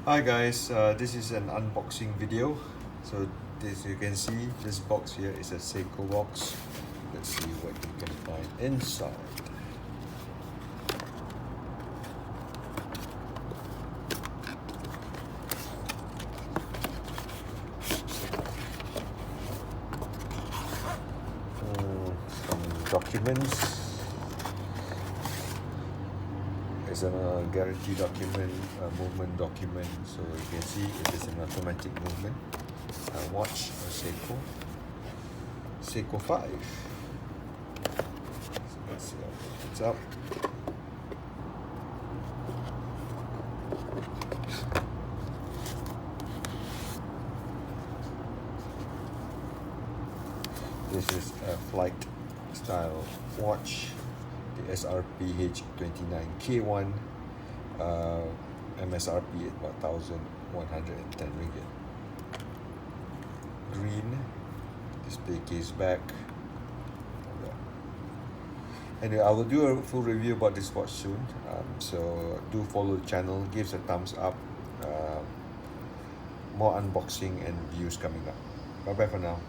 Hi guys, this is an unboxing video. So as you can see, this box here is a Seiko box. Let's see what you can find inside. Some documents. It's a guarantee document, a movement document. So you can see it is an automatic movement. A watch, a Seiko 5. So let's see how it opens up. This is a flight style watch, the SRPH29K1, MSRP at 1,110 ringgit. Green, display case back. Anyway, I will do a full review about this watch soon, so do follow the channel, give us a thumbs up. More unboxing and reviews coming up. Bye bye for now.